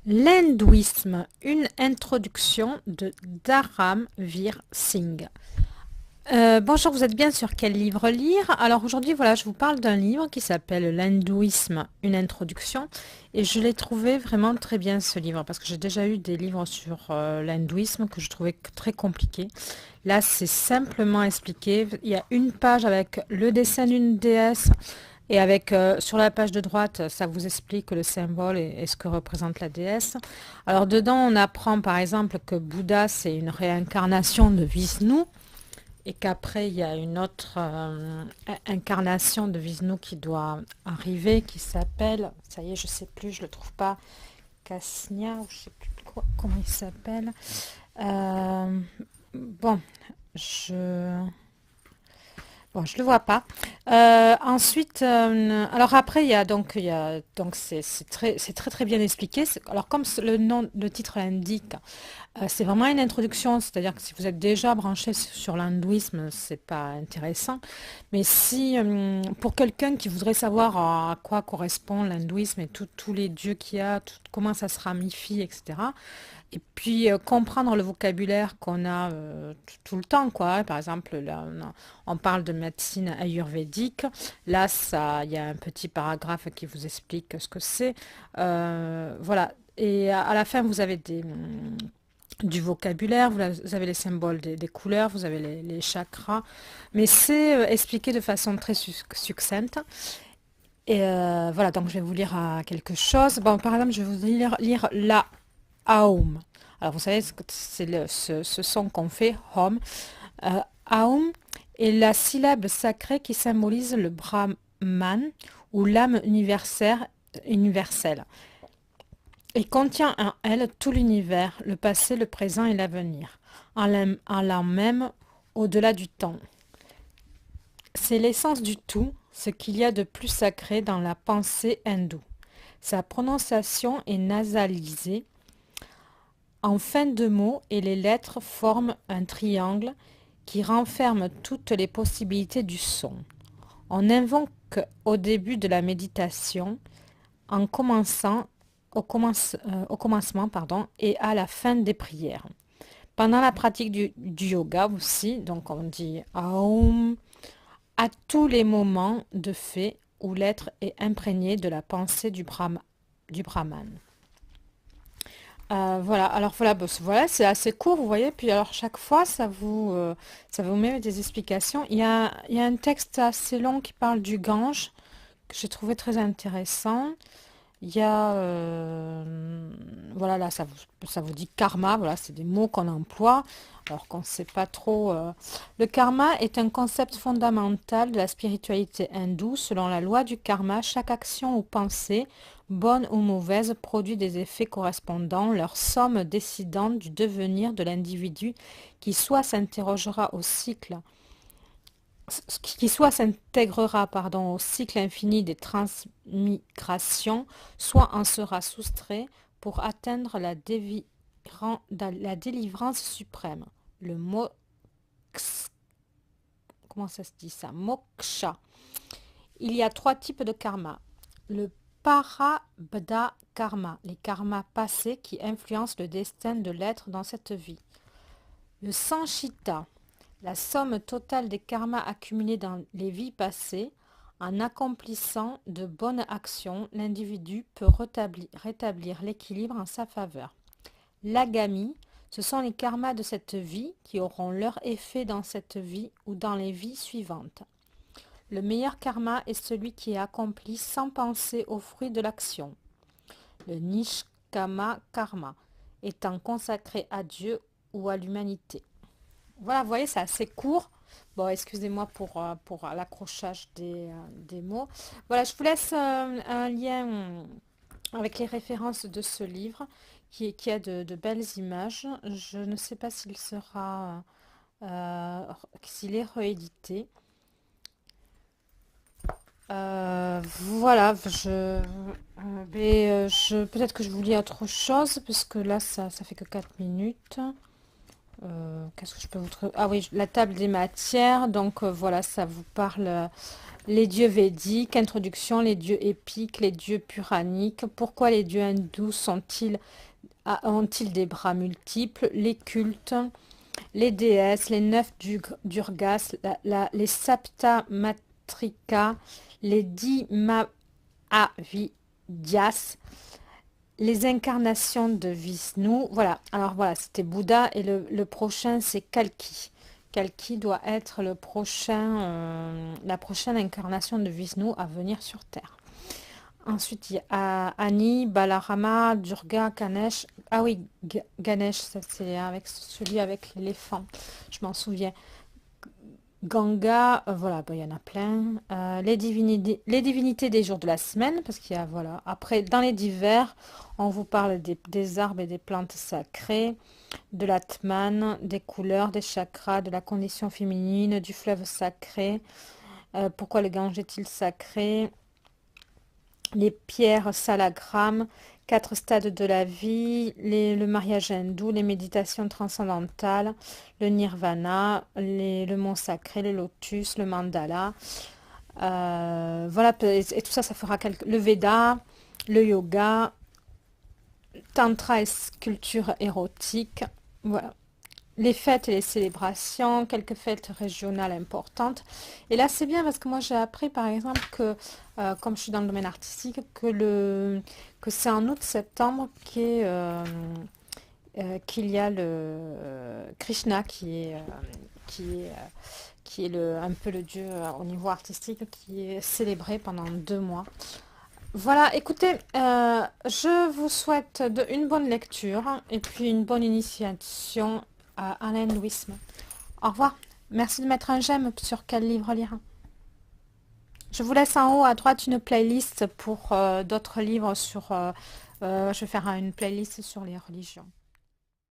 L'hindouisme, une introduction de Dharam Vir Singh. Bonjour, vous êtes bien sur quel livre lire? Alors aujourd'hui, voilà, je vous parle d'un livre qui s'appelle L'hindouisme, une introduction. Et je l'ai trouvé vraiment très bien ce livre parce que j'ai déjà eu des livres sur l'hindouisme que je trouvais très compliqués. Là, c'est simplement expliqué. Il y a une page avec le dessin d'une déesse et avec sur la page de droite, ça vous explique le symbole et ce que représente la déesse. Alors dedans, on apprend par exemple que Bouddha, c'est une réincarnation de Vishnu et qu'après, il y a une autre incarnation de Vishnu qui doit arriver, qui s'appelle, ça y est, je sais plus, je le trouve pas, Kasnya, ou je sais plus comment il s'appelle. Euh, bon, je... Bon, je le vois pas. Ensuite, alors après, il y a donc c'est très bien expliqué. Alors comme le nom, le titre l'indique, c'est vraiment une introduction, c'est-à-dire que si vous êtes déjà branché sur l'hindouisme, c'est pas intéressant. Mais si pour quelqu'un qui voudrait savoir à quoi correspond l'hindouisme et tous les dieux qu'il y a, comment ça se ramifie, etc. Et puis comprendre le vocabulaire qu'on a tout le temps, quoi. Par exemple, là, on parle de médecine ayurvédique. Là, ça, il y a un petit paragraphe qui vous explique ce que c'est. Voilà. Et à la fin, vous avez du vocabulaire, vous avez les symboles des couleurs, vous avez les chakras, mais c'est expliqué de façon très succincte. Et voilà, donc je vais vous lire quelque chose. Bon, par exemple, je vais vous lire la Aum. Alors, vous savez, c'est ce son qu'on fait, Hom. Aum est la syllabe sacrée qui symbolise le Brahman ou l'âme universelle et contient en elle tout l'univers, le passé, le présent et l'avenir, allant même au-delà du temps. C'est l'essence du tout, ce qu'il y a de plus sacré dans la pensée hindoue. Sa prononciation est nasalisée en fin de mot et les lettres forment un triangle qui renferme toutes les possibilités du son. On invoque au début de la méditation, en commençant au commencement pardon, et à la fin des prières. Pendant la pratique du yoga aussi, donc on dit Aum à tous les moments de fait où l'être est imprégné de la pensée du Brahman. Voilà, alors voilà, voilà, c'est assez court, vous voyez, puis alors chaque fois, ça vous met des explications. Il y a un texte assez long qui parle du Gange, que j'ai trouvé très intéressant. Il y a, voilà, là, ça vous dit karma, voilà, c'est des mots qu'on emploie, alors qu'on ne sait pas trop. Le karma est un concept fondamental de la spiritualité hindoue. Selon la loi du karma, chaque action ou pensée, bonne ou mauvaise, produit des effets correspondants, leur somme décidant du devenir de l'individu qui soit s'interrogera au cycle qui soit s'intégrera pardon, au cycle infini des transmigrations, soit en sera soustrait pour atteindre la délivrance suprême. Le moksha, comment ça se dit ça? Moksha. Il y a trois types de karma. Le parabdha karma, les karmas passés qui influencent le destin de l'être dans cette vie. Le sanchita, la somme totale des karmas accumulés dans les vies passées. En accomplissant de bonnes actions, l'individu peut rétablir l'équilibre en sa faveur. L'agami, ce sont les karmas de cette vie qui auront leur effet dans cette vie ou dans les vies suivantes. Le meilleur karma est celui qui est accompli sans penser aux fruits de l'action. Le nishkama karma, étant consacré à Dieu ou à l'humanité. Voilà, vous voyez, c'est assez court. Bon, excusez-moi pour l'accrochage des mots. Voilà, je vous laisse un lien avec les références de ce livre qui a de belles images. Je ne sais pas s'il sera, s'il est réédité. Voilà, peut-être que je vous lis autre chose, parce que là, ça fait que 4 minutes. Qu'est-ce que je peux vous trouver? Ah oui, la table des matières. Donc voilà, ça vous parle les dieux védiques, introduction, les dieux épiques, les dieux puraniques. Pourquoi les dieux hindous ont-ils des bras multiples? Les cultes, les déesses, les neuf durgas, les sapta matrika, les 10 Mahavidyas, les incarnations de Vishnu. Voilà, alors voilà, c'était Bouddha et le prochain c'est Kalki. Kalki doit être la prochaine incarnation de Vishnu à venir sur Terre. Ensuite, il y a Ani, Balarama, Durga, Ganesh. Ah oui, Ganesh, ça c'est avec celui avec l'éléphant. Je m'en souviens. Ganga, voilà, il y en a plein. Les divinités des jours de la semaine, parce qu'il y a, voilà. Après, dans les divers, on vous parle des arbres et des plantes sacrées, de l'Atman, des couleurs, des chakras, de la condition féminine, du fleuve sacré. Pourquoi le Gange est-il sacré? Les pierres salagrammes, 4 stades de la vie, le mariage hindou, les méditations transcendantales, le nirvana, le mont sacré, le lotus, le mandala. Voilà, et tout ça, ça fera le Veda, le yoga, tantra et sculpture érotique. Voilà. Les fêtes et les célébrations, quelques fêtes régionales importantes. Et là, c'est bien parce que moi, j'ai appris, par exemple, que, comme je suis dans le domaine artistique, que c'est en août-septembre qu'il y a le Krishna qui est, un peu le dieu au niveau artistique qui est célébré pendant 2 mois. Voilà, écoutez, je vous souhaite une bonne lecture et puis une bonne initiation à l'hindouisme. Au revoir. Merci de mettre un j'aime sur quel livre lire. Je vous laisse en haut à droite une playlist pour d'autres livres sur... je vais faire une playlist sur les religions.